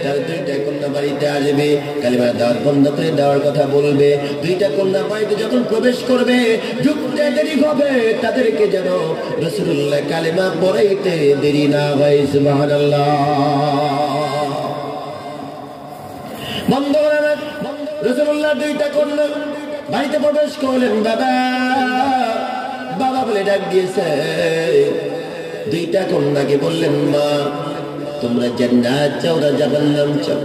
তার দুইটা কন্যা বাড়িতে আসবে, কালিমা দাওয়াত বন্ধ করে দেওয়ার কথা বলবে। দুইটা কন্যা বাড়িতে যখন প্রবেশ করবে, ঢুকতে দেরি হবে, তাদেরকে যেন রাসূলুল্লাহ কালিমা পড়াইতে দেরি না হয়। সুবহানাল্লাহ। বন্ধ করেন। রাসূলুল্লাহ দুইটা কন্যা বাড়িতে প্রবেশ করলেন। বাবা বাবা বলে ডাক দিয়েছে। দুইটা কন্যাকে বললেন, মা তোমরা জান্নাত চাও না জাহান্নাম চাও?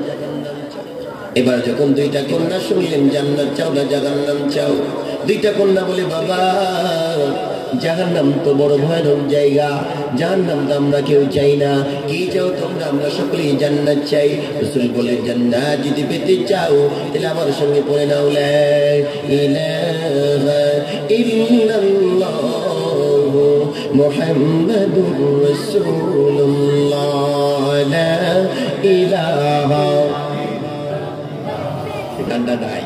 এবার যখন দুইটা কন্যা শুনলেন জান্নাত চাও না জাহান্নাম চাও, দুইটা কন্যা বলে, বাবা জাহান্নাম তো বড় ভয়ানক জায়গা, জাহান্নাম তো আমরা কেউ চাই না। কি চাও তোমরা? আমরা সকলেই জান্নাত চাই। রাসূল বলে, জান্নাত যদি পেতে চাও তাহলে আমার সঙ্গে পড়ে নাও লা ইলাহা ইল্লাল্লাহ মুহাম্মাদুর রাসূলুল্লাহ লা ইলাহা। কান্না নাই,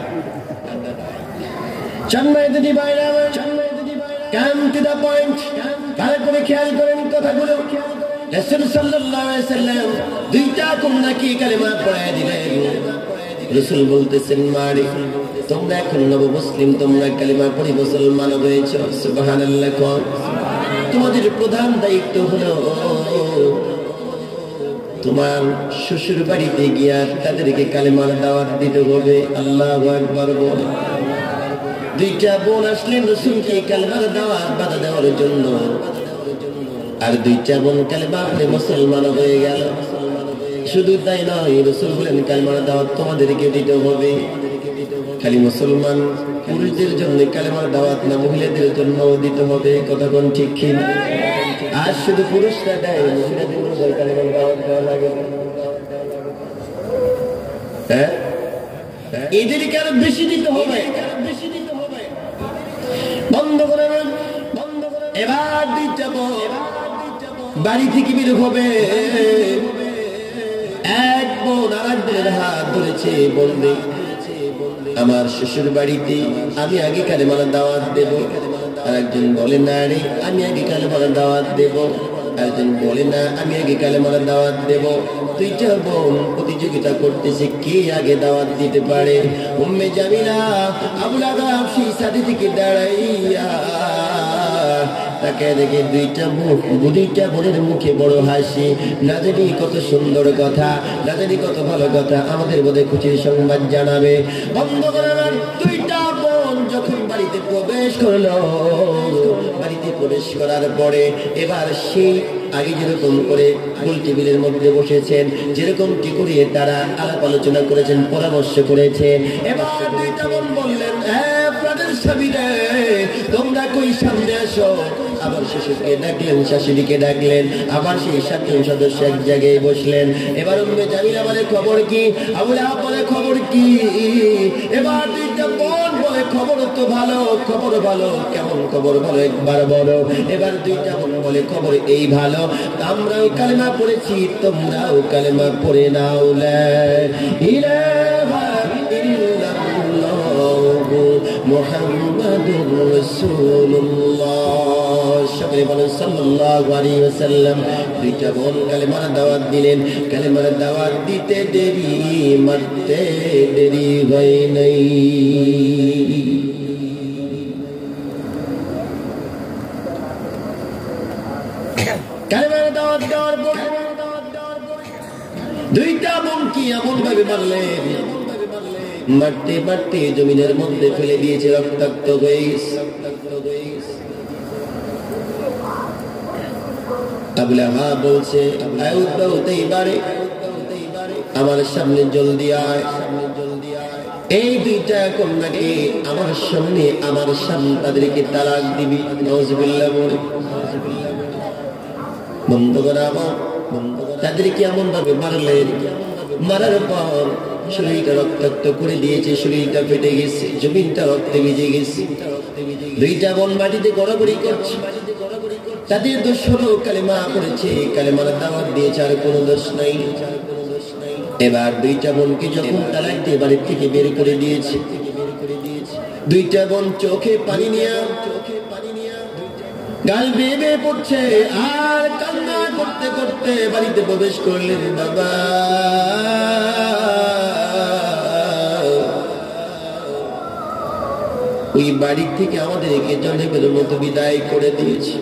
সম্মানিত ভাইরা, come to the point, ভালো করে খেয়াল করেন কথাগুলো। রাসূল সাল্লাল্লাহু আলাইহি সাল্লাম দুইটা কন্যাকে কালেমা পড়ায় দিলেন। রাসূল বলতেছেন, মারে তোমরা এখন নব মুসলিম, তোমরা কালেমা পড়ে মুসলমান হয়েছো। সুবহানাল্লাহ। তোমাদের প্রধান দায়িত্ব হলো তোমার শ্বশুর বাড়িতে গিয়া তাদেরকে কালেমার দাওয়াত দিতে হবে। আল্লাহু আকবার বল। দুইটা বোন আসলেন রাসূলকে কালেমার দাওয়াত বাধা দেওয়ার জন্য, আর দুইটা বোন কালেমা পড়ে মুসলমান হয়ে গেল। শুধু তাই নয়, রাসূল বলেন কালেমার দাওয়াত তোমাদেরকে দিতে হবে। খালি মুসলমান পুরুষদের জন্য কালেমার দাওয়াত না, মহিলাদের জন্য দিতে হবে। কথা কোন ঠিক কি? আর শুধু পুরুষরা দেয়, মহিলাদের কালেমার দাওয়াত দেওয়া লাগে। হ্যাঁ, এদেরকে আরো বেশি দিতে হবে। বন্ধ করে এবার দুইটা বাড়ি থেকে বের হবে। এক বোন আর এক বোনের হাত ধরেছে, বলবে আমার শ্বশুর বাড়িতে আমি আগে কালেমার দাওয়াত দেব। আর একজন বলে, না রে আমি আগে কালেমার দাওয়াত দেব। একজন বলে, না আমি আগে কালেমার দাওয়াত দেব। দুইটা বোন প্রতিযোগিতা করতেছে কে আগে দাওয়াত দিতে পারে। উম্মে জামিলা আবুল আগাব সেই সাথে থেকে দাঁড়াইয়া তাকে দেখে দুইটা বোনের মুখে বড় হাসি। না জানি কত সুন্দর কথা, না জানি কত ভালো কথা আমাদের বোধে খুশির সংবাদ জানাবে। বন্ধ করার দুইটা বোন যখন বাড়িতে প্রবেশ করলো, বাড়িতে প্রবেশ করার পরে এবার সেই আগে যেরকম করে গোল টেবিলের মধ্যে বসেছেন, যেরকম কি করে তারা আলাপ আলোচনা করেছেন, পরামর্শ করেছেন, এবার দুইটা বোন বললেন, হ্যাঁ প্রাণের স্বামী রে তোমরা কই সামনে আসো। আবার শ্বশুরকে ডাকলেন, শাশুড়িকে ডাকলেন, আবার সেই 7 জন সদস্য এক জায়গায় বসলেন। এবার উম্মে জামিলা বলে, খবর কি? আবুল আহাব বলে, খবর কি? এবার দুইটা বোন বলে, খবর তো ভালো। খবর ভালো? কেমন খবর বলো, একবার বলো। এবার দুইটা বোন বলে, খবর এই ভালো, আমরাও কালেমা পড়েছি, তোমরাও কালেমা পড়ে নাও। লা ইলাহা ইল্লাল্লাহু মুহাম্মাদুর রাসূলুল্লাহ। সকলে বলেন সাল্লাল্লাহু আলাইহি ওয়াসাল্লাম। দুইটা বোন কালেমার দাওয়াত দিলেন। কালেমার দাওয়াত দিতে দেরি, মারতে দেরি হয় নাই। কালেমার দাওয়াত দেওয়ার পর দুইটা বোন কি এমন ভাবে মারলেন, মারতে মারতে জমিনের মধ্যে ফেলে দিয়েছে, রক্তাক্ত হয়ে গেছে। আবুল আহাব বলছে, আমার সামনে জলদি আয়। এই দুইটা কন্যাকে আমার সামনে, আমার সামনে তাদেরকে তালাক দিবি। নাউজুবিল্লাহ বলে বন্ধ করা। তাদেরকে এমন ভাবে মারলেন, মারার পর শরীরটা রক্তাক্ত করে দিয়েছে, শরীরটা ফেটে গেছে, জমিনটা রক্তে ভিজে গেছে। দুইটা বোন মাটিতে গড়াগড়ি করছে। তাদের দোষ হলো কালেমা পড়েছে, কালেমার দাওয়াত দিয়েছে, আর কোনো দোষ নাই। এবার দুইটা বোনকে যখন তালাক দিয়ে বাড়ির থেকে বের করে দিয়েছে, দুইটা বোন চোখে পানি নিয়ে গাল বেয়ে বেয়ে পড়ছে আর কান্না করতে করতে বাড়িতে প্রবেশ করলেন। বাবা ওই বাড়ি থেকে আমাদেরকে জন্মের মতো বিদায় করে দিয়েছে।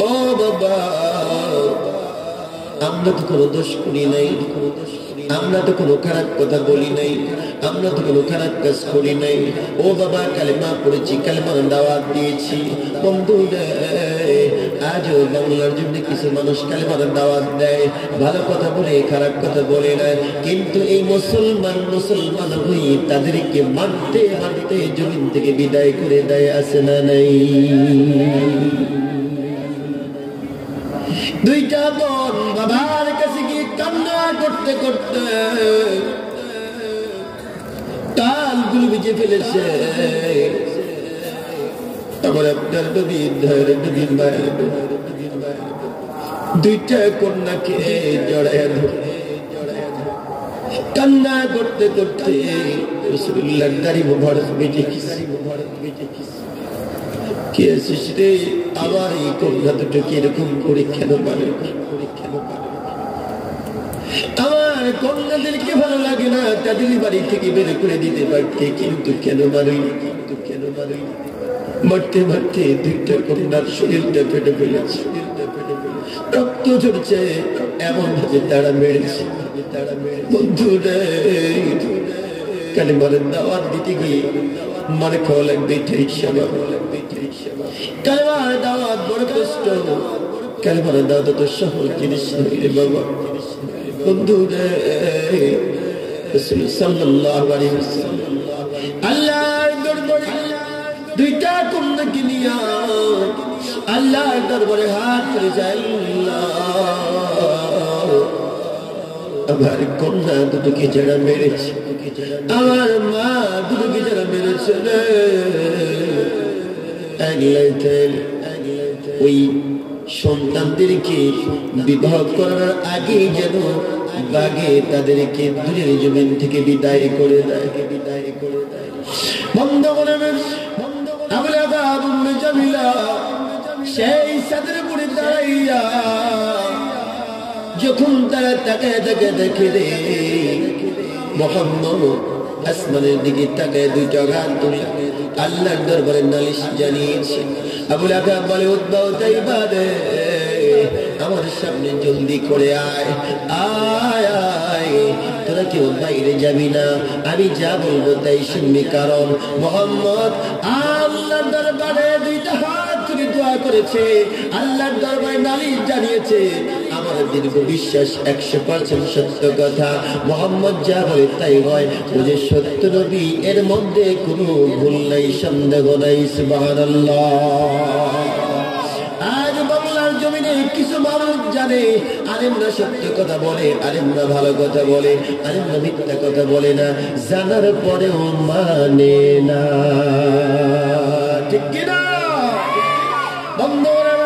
ও বাবা, আমরা তো কোনো দোষ করি নাই, আমরা তো কোনো খারাপ কথা বলি নাই, আমরা তো কোনো খারাপ কাজ করি নাই। ও বাবা, কালেমা পড়েছি, কালেমার দাওয়াত দিয়েছি। বন্ধু আজও বাংলার জন্য কিছু মানুষ কালেমার দাওয়াত দেয়, ভালো কথা বলে, খারাপ কথা বলে না, কিন্তু এই মুসলমান হই তাদেরকে মারতে মারতে জমিন থেকে বিদায় করে দেয়, আছে না নাই? দুইটা বোন বাবার কাছে গিয়ে কান্না করতে করতে কালগুলো ভিজে ফেলেছে। আমার আপনার দুইটা কন্যাকে জড়ায় ধরে কান্না করতে করতে রাসূলুল্লাহর দাড়ি মোবারক বেজে কে আছিস রে? আবার এই কন্যা দুটোকে এরকম করে কেন পারে? আমার কন্যাদেরকে ভালো লাগে না, তাদের বাড়ি থেকে বের করে দিতে পারতে, কিন্তু কেন মারি? মারতে মারতে দুইটা কন্যার শরীরটা ফেটে ফেলেছে, রক্ত ঝরছে, এমন ভাবে তারা মেরেছে। বন্ধুরা, কালেমার দাওয়াত দিতে গিয়ে মানে খাওয়া লাগবে, কালেমার দাওয়াত বড় কষ্ট, কালেমার দাওয়াত তো সহজ জিনিস নয় রে বাবা। বন্ধুরা, রাসূল সাল্লাল্লাহু আলাইহি ওয়াসাল্লাম আল্লাহর দরবারে দুইটা কন্যাকে নিয়ে আল্লাহর দরবারে হাত তুলে যায়, আমার কন্যা দুটোকে যারা মেরেছে, আমার মা দুটোকে যারা মেরেছে, ওই সন্তানদেরকে বিবাহ করার আগে যেন বাগে তাদেরকে দূরের জমিন থেকে বিদায় করে দেয়। বন্ধ করে জামিলা সেই সাদের উপরে দাঁড়াইয়া যখন তারা তাকায় দেখে রে মুহাম্মদ আসমানের দিকে তাকায় দুইটা গান তুলে আল্লাহর দরবারে নালিশ জানিয়েছে। আবু লাহাব বলে, উতবা ও তাইবা রে, আমার সামনে জলদি করে আয়, তোরা কেউ বাইরে যাবি না, আমি যা বলবো তাই শুনবি, কারণ মুহাম্মদ আল্লাহর দরবারে দুইটা হাত তুলে দোয়া করেছে, আল্লাহর দরবারে নালিশ জানিয়েছে। আমার দীর্ঘ বিশ্বাস 100% সত্য কথা, মুহাম্মদ যা বলে তাই হয়, ও যে সত্য নবী, এর মধ্যে কোনো ভুল নাই, সন্দেহ নাই। সুবহানাল্লাহ। আজ বাংলার জমিনে কিছু মানুষ জানে আলেমরা সত্য কথা বলে, আলেমরা ভালো কথা বলে, আলেমরা মিথ্যা কথা বলে না, জানার পরেও মানে না, ঠিক কিনা? বন্ধুরা,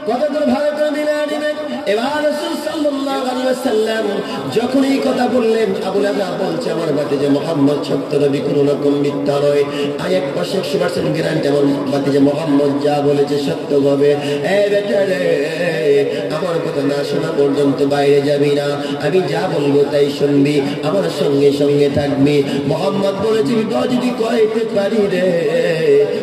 কথাগুলো ভালো করে মিলে নেবেন। এবার রাসূল সাল্লাল্লাহু আলাইহি ওয়াসাল্লাম যখন এই কথা বললেন, আবু লাহাব বলছে, আমার ভাতিজা মুহাম্মদ সত্য নবী, কোনো রকম মিথ্যা নয়, আমি 100% গ্যারান্টি, আমার ভাতিজা মুহাম্মদ যা বলেছে সত্য হবে। বেটা রে, আমার কথা না শোনা পর্যন্ত বাইরে যাবি না, আমি যা বলবো তাই শুনবি, আমার সঙ্গে সঙ্গে থাকবি। মুহাম্মদ বলেছে, যদি করাইতে পারি রে,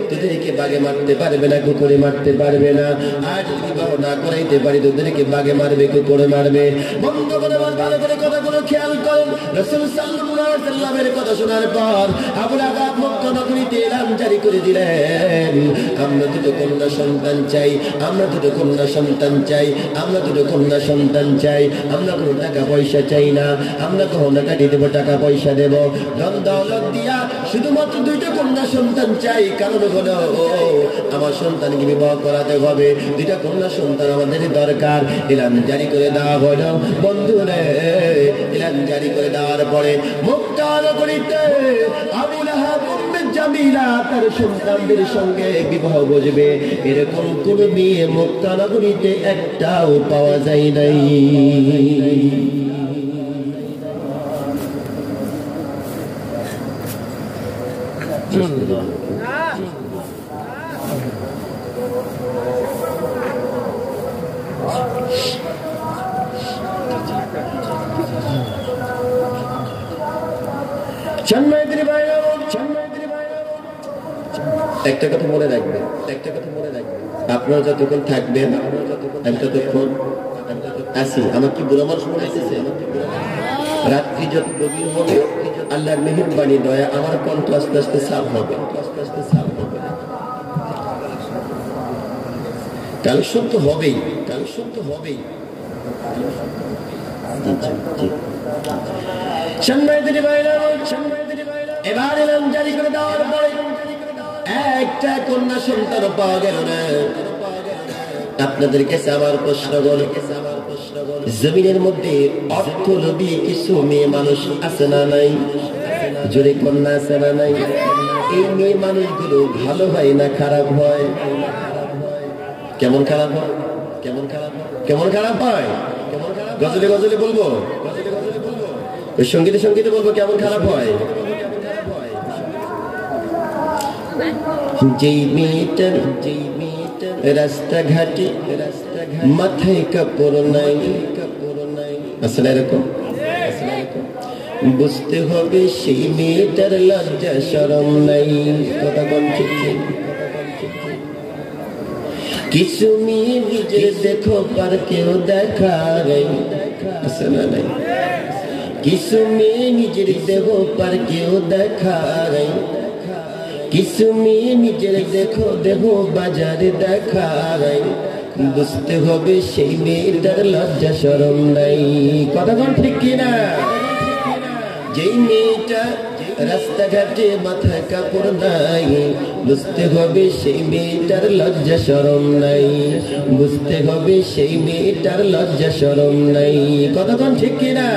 তোদেরকে বাগে মারতে পারবে না, কুকুরে মারতে পারবে না, আর যদি বিবাহ না করাইতে পারি তোদেরকে বাগে মারবে, কুকুরে মারবে। বন্ধ করে ভালো করে কথাগুলো খেয়াল করুন। রাসূল সাল্লাল্লাহু আলাইহি ওয়াসাল্লামের কথা শোনার পর আবু লাহাব মক্কা নগরীতে এলান জারি করে দিলেন, আমরা দুটো কন্যা সন্তান চাই, আমরা দুটো কন্যা সন্তান চাই, আমরা দুটো কন্যা সন্তান চাই, আমরা কোনো টাকা পয়সা চাই না, আমরা কোনো টাকা দেবো, টাকা পয়সা দেবো, ধন দৌলত দিয়া শুধুমাত্র দুইটা কন্যা সন্তান চাই। কারণ হলো আমার সন্তানকে বিবাহ করাতে হবে, দুইটা কন্যা সন্তান আমাদের দরকার। এলান জারি করে দেওয়া হলো। বন্ধুরে, এলান জারি করে দেওয়ার পরে মক্কা নগরীতে আবু লাহাব উম্মে জামিলা তার সন্তানদের সঙ্গে বিবাহ বসবে, এরকম কোন মেয়ে মক্কা নগরীতে একটাও পাওয়া যায় নাই। একটা কথা মনে রাখবে, আপনারা যতক্ষণ থাকবেন আমি ততক্ষণ আছি। আমার কি বুড়ো মানুষ মনে আসতেছে? রাত্রি যত গভীর হবে আল্লাহর মেহেরবানি দয়া আমার কণ্ঠ আস্তে আস্তে সাফ হবে। কালেকশন তো হবেই। এবার এলাম জারি করে দেওয়ার পরে একটা কন্যা সন্তান পাওয়া গেল না। আপনাদের কাছে আমার প্রশ্ন বলে, জমিনের মধ্যে অর্থলোভী কিছু মেয়ে মানুষ আছে না নাই? জোরে কন্যা আছে না নাই? এই মেয়ে মানুষগুলো ভালো হয় না খারাপ হয়? কেমন খারাপ হয়? গজলে বলবো, সঙ্গীতে বলবো কেমন খারাপ হয়? যেই মেয়েটার রাস্তাঘাটে মাথায় কাপড় নাই, আসলে এরকম বুঝতে হবে সেই মেয়েটার লজ্জা শরম নাই। কথা বলছি, কিছু মেয়ে নিজের দেখো পার কেউ দেখা আছে না নাই? কিছু মেয়ে নিজের দেহ পার কেউ দেখা কিছু মেয়ে নিজের দেখো দেহ বাজারে দেখা বুঝতে হবে সেই মেয়েটার লজ্জা শরম নাই। কথা বল ঠিক কিনা? যেই মেয়েটা রাস্তাঘাটে মাথায় কাপড় নাই, বুঝতে হবে সেই মেয়েটার লজ্জা শরম নাই। বুঝতে হবে সেই মেয়েটার লজ্জা শরম নাই। কথা বল ঠিক কিনা?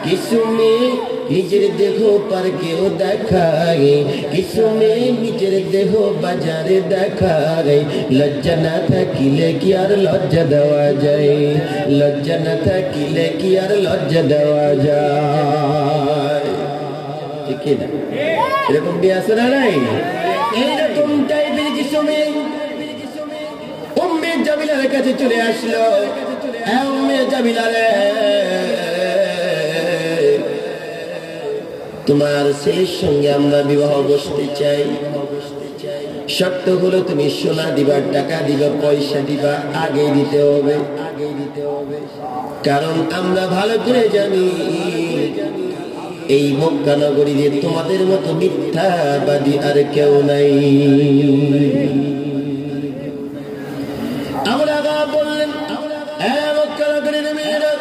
কিছু মেয়ে নিজের দেহ পার কেউ দেখায়, কিছু মেয়ে নিজের দেহ বাজারে দেখায়। লজ্জা না থাকিলে কি আর লজ্জা দেওয়া যায়? লজ্জা না থাকিলে কি আর লজ্জা দেওয়া যায়? ঠিক না? এরকম বিয়ে আছে না নাই? এইরকম টাইপের কিছু মেয়ে উম্মে জামিলার কাছে চলে আসলো। উম্মে জামিলা রে, তোমার ছেলের সঙ্গে আমরা বিবাহ বসতে চাই। শর্ত হলো তুমি সোনা দিবা, টাকা দিবা, পয়সা দিবা, আগে দিতে হবে। কারণ আমরা ভালো করে জানি এই মক্কা নগরীতে তোমাদের মতো মিথ্যাবাদী আর কেউ নাই। আমরা বললেন, মক্কা নগরীর মেয়েরা,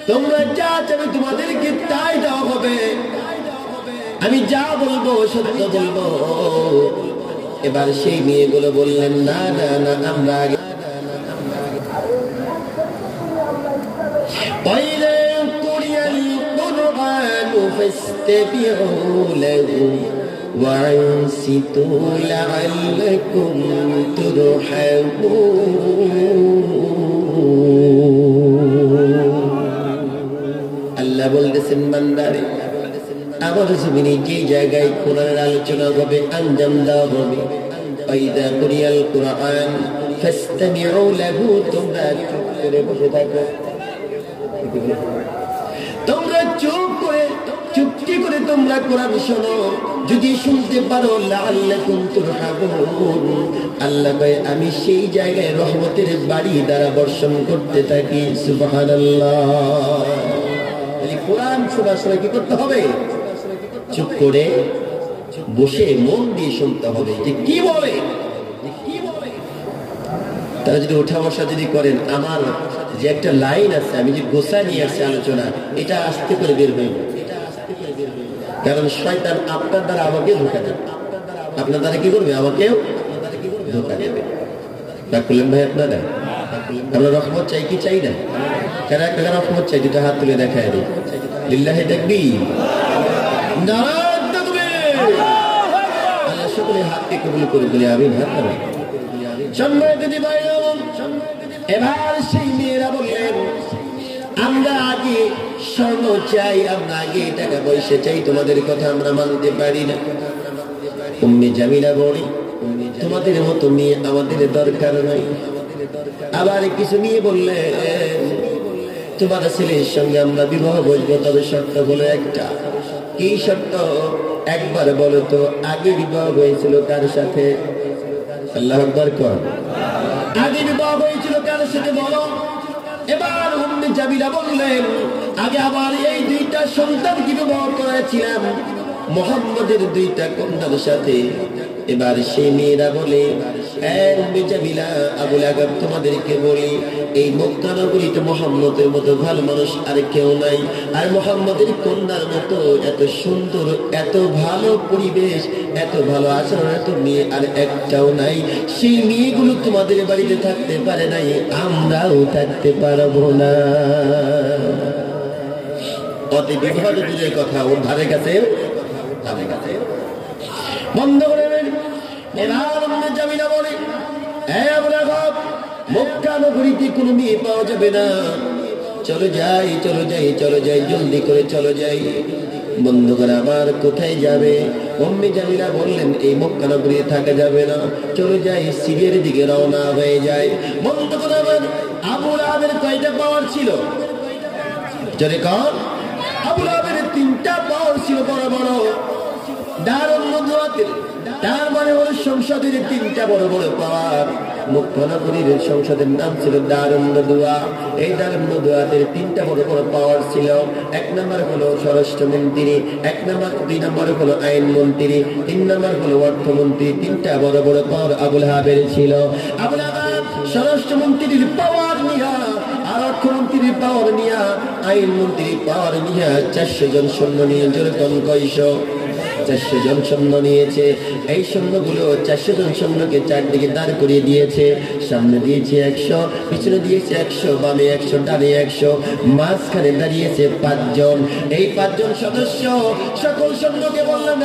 তোমরা যা চাবে তোমাদেরকে তাই দেওয়া হবে। আমি যা বলবো সত্য বলবো। এবার সেই মেয়েগুলো বললেন, না না না, আমরা আগে আল্লাহ বলতেছেন, বান্দারে আমার জমিনে যে জায়গায় কোরআনের আলোচনা হবে, আঞ্জাম দেওয়া হবে, ফাইদা কুরিয়াল কুরআন ফাসতামিউ লাহু, তোমরা চুপ করে বসে থাকো। তোমরা চুপটি করে তোমরা কোরআন শোনো। যদি শুনতে পারো লাআল্লাকুম তুরহামুন, আল্লাহ কয় আমি সেই জায়গায় রহমতের বাড়ি দ্বারা বর্ষণ করতে থাকি। সুবহানাল্লাহ। কোরআন শোনার সময় কি করতে হবে? চুপ করে বসে মন দিয়ে শুনতে হবে যে কি বলে। তারা যদি ওঠা বসা যদি করেন, আমার যে একটা লাইন আছে, আমি যে গোসা নিয়ে আসছি আলোচনা, এটা আস্তে করে বের হইবে। কারণ শয়তান আপনার দ্বারা আমাকে ধোঁকা দেবে, আপনার দ্বারা কি করবে? আমাকেও ধোঁকা দেবে। তা করলেন ভাই আপনারা, আমরা রহমত চাই কি চাই না? কারা কারা রহমত চাই? দুটো হাত তুলে দেখায় দিই। লিল্লাহি তাকবীর, নারায়ে তাকবীর। আল্লাহ সকলের হাতকে কবুল করে দিলে আমিন। হাত নামান। সম্মানিত ভাইরা, এবার সেই মেয়েরা বললেন, আমরা আগে স্বর্ণ চাই, আমরা আগে টাকা পয়সা চাই, তোমাদের কথা আমরা মানতে পারি না। উম্মে জামিলা বলে, তোমাদের মতো মেয়ে আমাদের দরকার নাই। আবার কিছু নিয়ে বললেন, তোমার ছেলের সঙ্গে আমরা বিবাহ বসবো, তবে শর্ত হলো একটা। কি শর্ত? একবার বলো তো, আগে বিবাহ হয়েছিল কার সাথে? আল্লাহু আকবার কর। আগে বিবাহ হয়েছিল কার সাথে বলো? এবার উম্মে জামিলা বললেন, আগে আমার এই দুইটা সন্তানকে বিবাহ করেছিলাম মুহাম্মদের দুইটা কন্যার সাথে। এবার সেই মেয়েরা বলে, উম্মে জামিলা, আবুল আহাব তোমাদেরকে বলি, এই মক্কা নগরীতে মুহাম্মদের মতো ভালো মানুষ আর কেউ নাই, আর মুহাম্মদের কন্যার মতো এত সুন্দর, এত ভালো পরিবেশ, এত ভালো আচরণ, এত মেয়ে আর একটাও নাই। সেই মেয়েগুলো তোমাদের বাড়িতে থাকতে পারে নাই, আমরাও থাকতে পারবো না। অতি বিবাহ দূরের কথা, ওর ধারে কাছে বন্ধ করে দেন। এবার উম্মে জামিলা বলে, আবুল আহাব, মক্কা নগরীতে কোনো মেয়ে পাওয়া যাবে না, চলো যাই, চলো যাই, চলো যাই, জলদি করে চলো যাই। বন্ধুগণ আমার, কোথায় যাবে? উম্মে জামিলা বললেন, এই মক্কা নগরীতে থাকা যাবে না, চলে যাই, সিরিয়ার দিকে রওনা হয়ে যায়। বন্ধুগণ আমার, আবুল আহাবের কয়টা পাওয়ার ছিল? জোরে কর। আবুল আহাবের 3টা পাওয়ার ছিল, বড় বড় দারুন নবুওয়াতের। তার মানে হলো সংসদের 3টা বড় বড় পাওয়ার। মক্কা নগরীর সংসদের নাম ছিল দারুন নবুওয়া। এই দারুন নবুওয়াতের 3টা বড় বড় পাওয়ার ছিল। 1 নম্বর হলো স্বরাষ্ট্রমন্ত্রী, 2 নম্বর হলো আইন মন্ত্রী, 3 নম্বর হলো অর্থমন্ত্রী। 3টা বড় বড় পাওয়ার আবুল আহাবের ছিল। আবুল আহাব স্বরাষ্ট্রমন্ত্রীর পাওয়ার নিয়া, আর অর্থমন্ত্রীর পাওয়ার নিয়া, আইন মন্ত্রীর পাওয়ার নিয়া 400 জন সৈন্য নিয়ে, যেরকম কয়শো, 400 জন সৈন্য নিয়েছে। এই সৈন্যগুলো 400 জন সৈন্যকে চারদিকে দাঁড় করিয়ে দিয়েছে। সামনে দিয়েছে 100, পিছনে দিয়েছে 100, বামে 100, ডানে 100, মাঝখানে দাঁড়িয়েছে 5 জন। এই 5 জন সদস্য সকল সৈন্যকে বললেন,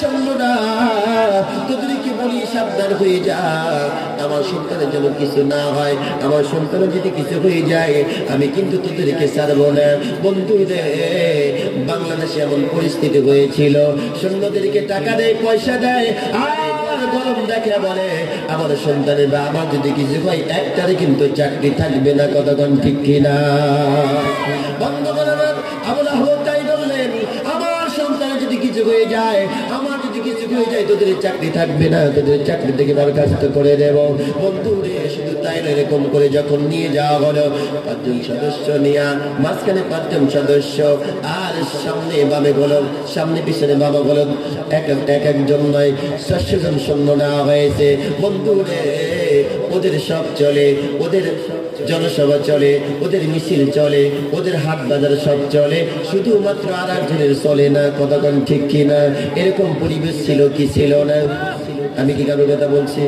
সৈন্যরা, তোদেরকে বলি সাবধান হয়ে যা, আমার সন্তানের যেন কিছু না হয়, আমার সন্তানের যদি কিছু হয়ে যায় আমি কিন্তু তোদেরকে ছাড়বো না। বন্ধুরে, বাংলাদেশে এমন পরিস্থিতি হয়েছিল, সৈন্যদেরকে টাকা দেয়, পয়সা দেয়, আর গরম দেখে বলে, আমার সন্তানের বা আমার যদি কিছু হয় একটারে কিন্তু চাকরি থাকবে না। কতক্ষণ ঠিক কিনা? বন্ধ করাবেন। আবুল আহাব তাই বললেন, আমার সন্তানের যদি কিছু হয়ে যায়, আমার যদি কিছু হয়ে যায়, তোদের চাকরি থাকবে না, তোদের চাকরি থেকে বরখাস্ত করে দেব। বন্ধু রে, শুধু তাই না, এরকম করে যখন নিয়ে যাওয়া হলো, 5 জন সদস্য নিয়ে, মাঝখানে 5 জন সদস্য, আর সামনে বামে হলো, সামনে পিছনে বাবা হলো, একজন নয় 400 জন সৈন্য নেওয়া হয়েছে। বন্ধু রে, ওদের সব চলে, ওদের জনসভা চলে, ওদের মিছিল চলে, ওদের হাট বাজার সব চলে, শুধুমাত্র আর একজনের চলে না। কতক্ষণ ঠিক কিনা? এরকম পরিবেশ ছিল কি ছিল না? আমি কি কারোর কথা বলছি?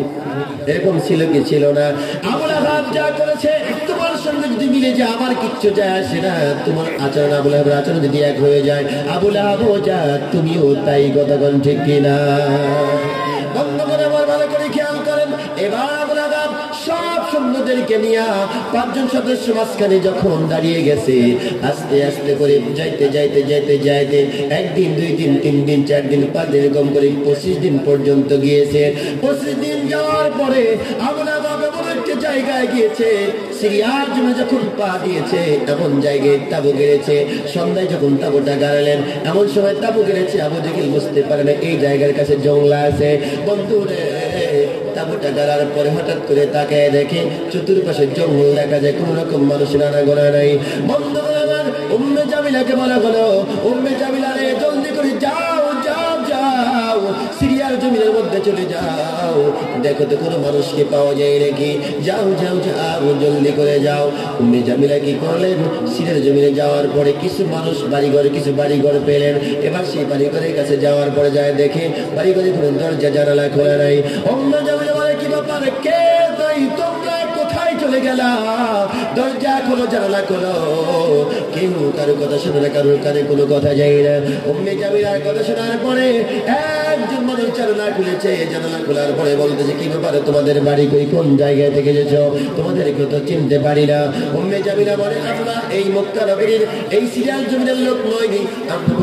এরকম ছিল কি ছিল না? আবুল আহাব যা করেছে তোমার সঙ্গে যদি মিলে যায় আমার কিচ্ছু যায় আসে না। তোমার আচরণ আবুল আহাবের আচরণ যদি এক হয়ে যায়, আবুল আহাবও যা, তুমিও তাই। কতক্ষণ ঠিক কিনা? বন্ধ করে আবার ভালো করে খেয়াল করেন। এবার আবুল আহাব সব সৈন্যদেরকে নিয়ে 5 জন সদস্য মাঝখানে যখন দাঁড়িয়ে গেছে, আস্তে আস্তে করে যাইতে যাইতে যাইতে যাইতে 1 দিন 2 দিন 3 দিন 4 দিন 5 দিন এরকম করে 25 দিন পর্যন্ত গিয়েছে। 25 দিন যাওয়ার পরে আবুল আহাব এমন একটা জায়গায় গিয়েছে, সিরিয়ার জন্য যখন পা দিয়েছে এমন জায়গায় তাবু গেড়েছে। সন্ধ্যায় যখন তাবুটা গাড়লেন, এমন সময় তাবু গেড়েছে, আবু জেহেল বুঝতে পারে না এই জায়গার কাছে জঙ্গলা আছে। বন্ধুরে, তাবুটা গাড়ার পরে হঠাৎ করে তাকায় দেখে চতুর্পাশে জঙ্গল দেখা যায়, কোন রকম মানুষের আনাগোনা নাই। বন্ধ করে আমার উম্মে জামিলাকে বলা হলো, উম্মে জামিলা রে, জলদি করে যাও যাও যাও, সিরিয়ার জমিনের মধ্যে চলে যাও, দেখো তো কোনো মানুষকে পাওয়া যায় নাকি, যাও যাও যাও, জলদি করে যাও। উম্মে জামিলা কি করলেন? সিরিয়ার জমিনে যাওয়ার পরে কিছু মানুষ কিছু বাড়িঘর পেলেন। এবার সেই বাড়িঘরের কাছে যাওয়ার পরে যায় দেখে বাড়িঘরে কোনো দরজা জানালা খোলা নাই। উম্মে জামিলা বলে, কি ব্যাপার, কে তাই, তোমরা কোথায় চলে গেলা? দরজা খোলো, জানালা খোলো। কেউ কারো কথা শুনে না, কারোর কানে কোনো কথা যায় না। উম্মে জামিলার কথা শোনার পরে একজন মানুষ জানালা খুলেছে, জানালা খোলার পরে বলতেছে কি ব্যাপারে, তোমাদের বাড়ি কই, কোন জায়গায় থেকে এসেছো, তোমাদেরকে তো চিনতে পারি না। উম্মে জামিলা বলে আমরা এই মক্কা নগরীর এই সিরিয়াল জমিনের লোক নইনি, আমরা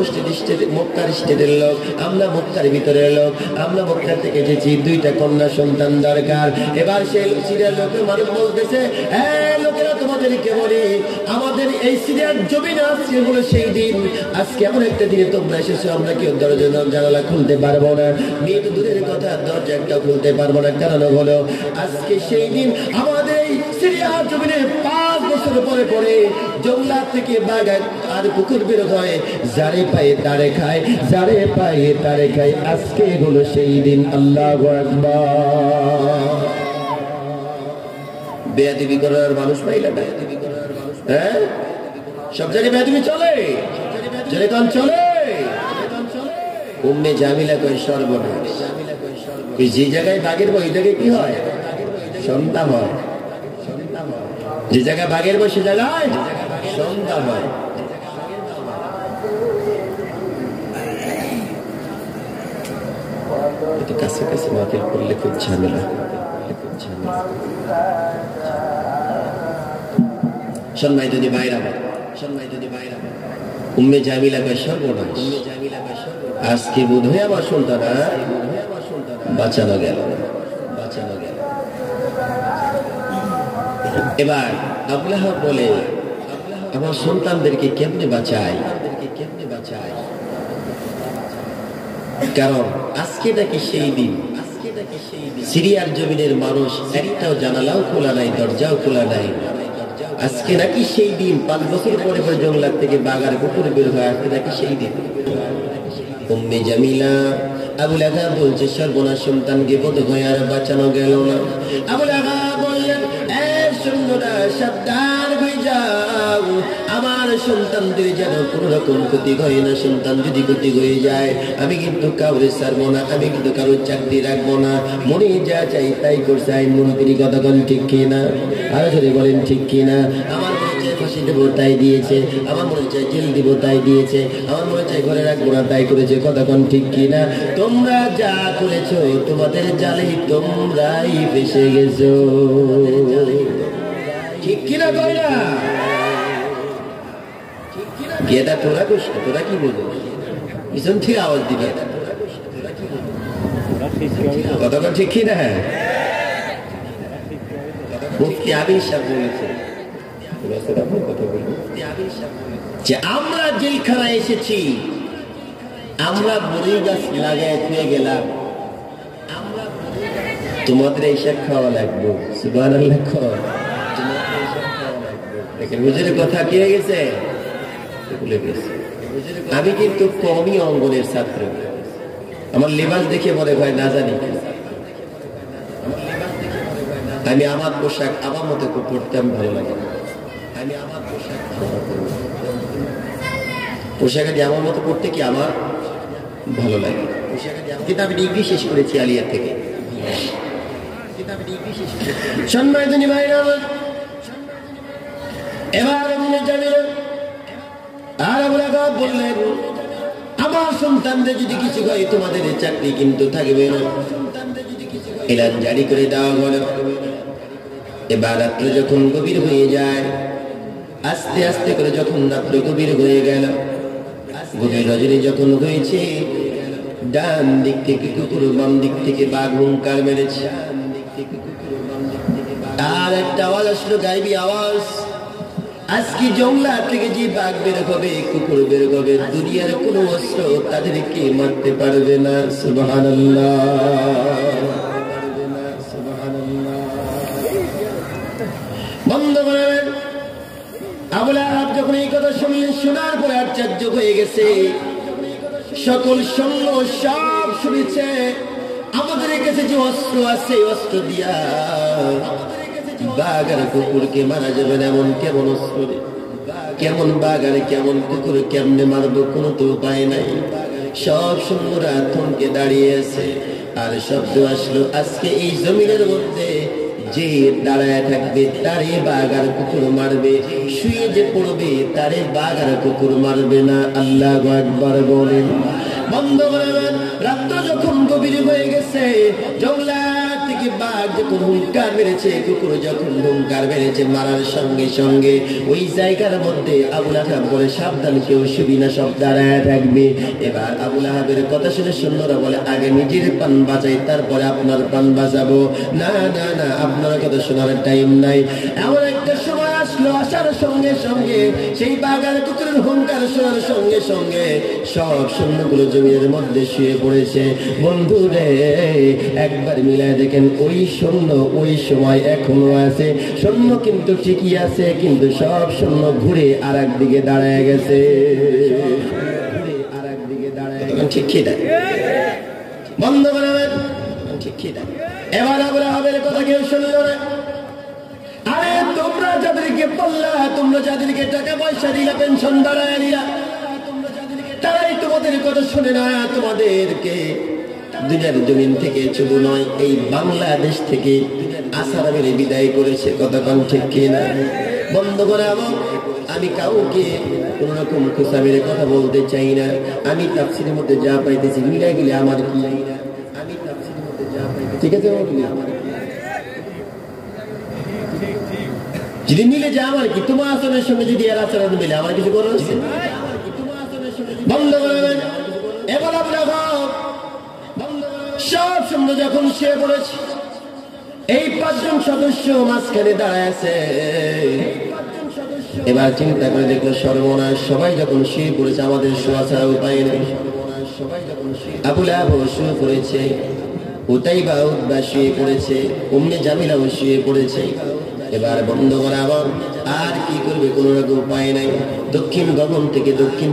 মক্কার স্টেটের লোক, আমরা মক্কার ভিতরের লোক, আমরা মক্কা থেকে এসেছি, দুইটা কন্যা সন্তান দরকার। এবার সেই সিরিয়াল লোকের মানুষ বলতেছে হ্যাঁ লোকেরা তোমাদেরকে বলি আমাদের এই সিরিয়াল জমিনে আজকে হলো সেই দিন, আজকে এমন একটা দিনে তোমরা এসেছো আমরা কেউ দরজা জানালা খুলতে পারবো না, মেয়ে তো দূরের কথা দরজা একটা খুলতে পারবো না, কারণ হলো আজকে সেই দিন আমাদের এই সিরিয়াল জমিনে 5 বছর পরে পরে জঙ্গলা থেকে বাগান আর পুকুর বের হয়, যারে পায়ে তারে খায়, যারে পায়ে তারে খায়, আজকে হলো সেই দিন। আল্লাহু আকবার। বেয়াদবি করার মানুষ পাইলা না, হ্যাঁ সব জায়গায় বেয়াদবি চলে, যেরকম চলে। উম্মে জামিলা কই সর্বনাশ, যে জায়গায় বাঘের বই, ওই জায়গায় কি হয়, সন্তান হয়। যে জায়গায় বাঘের বই সে জায়গায় সন্তান হয়। কাছে কাছে মাহফিল করলে খুব ঝামেলা, সম্মানিত ভাইরা, উম্মে জামিলা কয় সর্বনাশ, আজকে বোধ হয় আমার সন্তান বাঁচানো গেল। এবার আবু লাহাব বলে আমার সন্তানদেরকে কেমনে বাঁচাই, কারণ আজকে নাকি সেই দিন সিরিয়ার জমিনের মানুষ একটাও জানালাও খোলা নাই, দরজাও খোলা নাই। আজকে নাকি সেই দিন 5 বছর পরে পরে জঙ্গলার থেকে বাগার কুকুর বের হয়ে আসতে নাকি সেই দিন। উম্মে জামিলা আবু লাহাব বলছে সর্বনাশ, সন্তানকে বোধ হয় আর বাঁচানো গেল না। আবু লাহাব বললেন সৈন্যরা সাবধান হয়ে যাও, আমার সন্তানদের যেন কোন রকম ক্ষতি হয় না। সন্তান যদি ক্ষতি হয়ে যায় আমি কিন্তু কাউরে ছাড়বো না, আমি কিন্তু কারোর চাকরি রাখবো না। মনে যা চাই তাই করছে আইনমন্ত্রী, কতক্ষণ ঠিক কিনা, আরো যদি বলেন ঠিক কিনা। আমার মনে চাই ফাঁসি দেবো তাই দিয়েছে, আমার মনে চাই জেল দিব তাই দিয়েছে, আমার মনে চাই ঘরে রাখবো না তাই করেছে, কতক্ষণ ঠিক কিনা। তোমরা যা করেছো তোমাদের জালেই তোমরাই ফেসে গেছো, ঠিক কিনা কই না? এটা তোরা কইস না, তোরা কি বলবো, পিছন থেকে আওয়াজ দিবে, কতক্ষণ ঠিক কিনা? মুফতি আবির সাহেব বলেছে যে আমরা জেলখানায় এসেছি, আমরা বড়ি গাছ লাগায় থুয়ে গেলাম, তোমাদের এইসব খাওয়া লাগবে। সুবহানাল্লাহ। দেখেন হুজুরের কথা কি হয়ে গেছে, ভুলে গেছে। আমি কিন্তু কমই অঙ্গনের ছাত্র, আমার লেবাস দেখে মনে হয় না জানি, আমি আমার পোশাক আমার মতো পড়তে আমি ভালো লাগে, আমি আমার পোশাক আমার মতো পড়তে কি আমার ভালো লাগে। কিন্তু আমি ডিগ্রি শেষ করেছি আলিয়া থেকে। সম্মানিত ভাইরা, এবার আর আবু লাহাব বললেন আমার সন্তানদের যদি কিছু হয় তোমাদের চাকরি কিন্তু থাকবে না। এলান জারি করে দেওয়া হলো। এবার রাত্র যখন গভীর হয়ে যায়, আস্তে আস্তে করে যখন রাত্র গভীর হয়ে গেল, গভীর রজনী যখন হয়েছে, ডান দিক থেকে কুকুর, বাম দিক থেকে বাঘ হুঙ্কার মেরেছে। আর একটা আওয়াজ আসলো, গায়েবী আওয়াজ, আজকে জঙ্গলা থেকে যে বাঘ বের হবে, কুকুর বের হবে, দুনিয়ার কোনো অস্ত্র তাদেরকে মারতে পারবে না। সুবহানাল্লাহ। বন্ধ করেন। আবু লাহাব যখন এই কথা শুনলেন, শোনার পরে আশ্চর্য হয়ে গেছে। সকল সৈন্য সব শুনেছে আমাদের কাছে যে অস্ত্র আছে, অস্ত্র দিয়া বাঘ আর কুকুরকে মারা যাবে না, এমন কেমন অস্ত্র, কেমন বাঘ আর কেমন কুকুর কেমনে মারবো, কোনো তো উপায় নাই। সব সৈন্যরা থমকে দাঁড়িয়ে আছে। আর শব্দ আসলো, আজকে এই জমিনের মধ্যে যে দাঁড়ায় থাকবে তারে বাঘ আর কুকুর মারবে, শুয়ে যে পড়বে তারে বাঘ আর কুকুর মারবে না। আল্লাহু আকবার বলেন। বন্ধ করেন। রাত্র যখন গেছে। জঙ্গলা থেকে বাঘ যখন হুঙ্কার মেরেছে, কুকুর যখন হুঙ্কার মেরেছে, মারার সঙ্গে সঙ্গে ওই জায়গার মধ্যে আবু লাহাব বলে, সাবধান, কেউ শুবি না, সব দাঁড়ায় থাকবে। এবার আবু লাহাবের কথা শুনে সৈন্যরা বলে, আগে নিজের প্রাণ বাঁচাই, তারপরে আপনার প্রাণ বাঁচাবো। না না না, আপনার কথা শোনার টাইম নাই। এমন একটা সময় আসলো, আসার সঙ্গে সঙ্গে সেই বাঘ আর কুকুরের হুঙ্কার শোনার সঙ্গে সঙ্গে সব সৈন্যগুলো জমির মধ্যে শুয়ে পড়েছে। বন্ধু রে, একবার মিলায় দেখেন, ওই সৈন্য ওই সময় এখনো আছে। সৈন্য কিন্তু ঠিকই আছে, কিন্তু সব সৈন্য ঘুরে আর একদিকে দাঁড়ায় গেছে। ঠিক খিদা বন্ধ করাবেন, ঠিক খিদা। এবার আবু লাহাবের কথা কেউ শুনল না। আরে তোমরা যাদেরকে বললা, তোমরা যাদেরকে টাকা পয়সা দিলা, পেনশন বাড়ায় দিলা, তারাই তোমাদের কথা শুনে না। তোমাদেরকে দুনিয়ার জমিন থেকে শুধু নয়, এই বাংলাদেশ থেকে আসারা মেরে বিদায় করেছে। কতক্ষণ ঠিক কিনা? বন্ধ করে আমার, আমি কাউকে কোন রকম খোঁচা মেরে কথা বলতে চাই না। আমি তাফসীরের মধ্যে যা পাইতেছি মিলাই গেলে আমার কি, আমি তাফসীরের মধ্যে যা পাইতেছি, ঠিক আছে, যদি মিলে যায় আমার কি? তোমার আচরণের সঙ্গে যদি এর আচরণ মিলে, আমার কিছু করার আছে? বন্ধ করবেন। এবার আপনার সব সৈন্য যখন সে পড়েছে, এই 5 জন সদস্য মাঝখানে দাঁড়ায় আছে। এবার চিন্তা করে দেখলো, সর্বনাশ, সবাই যখন শুয়ে পড়েছে, আমাদের শোয়া ছাড়া উপায় নেই। আবু লাহাব শুয়ে পড়েছে, উতাইবা উতবা শুয়ে পড়েছে, উম্মে জামিলাও শুয়ে পড়েছে। এবার বন্ধ করা আবার, আর কি করবে, কোন রকম উপায় নাই। দক্ষিণ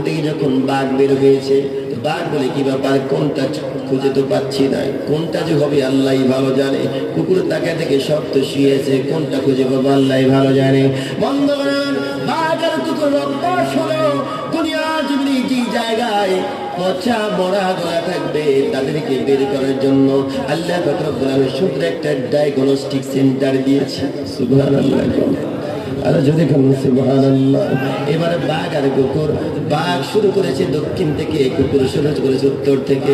থেকে যখন বাঘ বের হয়েছে, বাঘ বলে, কি ব্যাপার, কোনটা খুঁজে তো পাচ্ছি না, কোনটা যে হবে আল্লাহ ভালো জানে। কুকুর তাকে থেকে সব তো শুয়েছে, কোনটা খুঁজে পাবো আল্লাহ ভালো জানে। বন্ধ করেন। বাঘ আর কুকুর অভ্যাস হলো, দুনিয়ার জমিনে যে জায়গায় পচা মরা গলা থাকবে, তাদেরকে বের করার জন্য আল্লাহ পাক রব্বুল আলামিন শুধু একটা ডায়াগনস্টিক সেন্টার দিয়েছে। সুবহানাল্লাহ, আর যদি সুবহানাল্লাহ। এবারে বাঘ আর কুকুর, বাঘ শুরু করেছে দক্ষিণ থেকে, কুকুর শুরু করেছে উত্তর থেকে।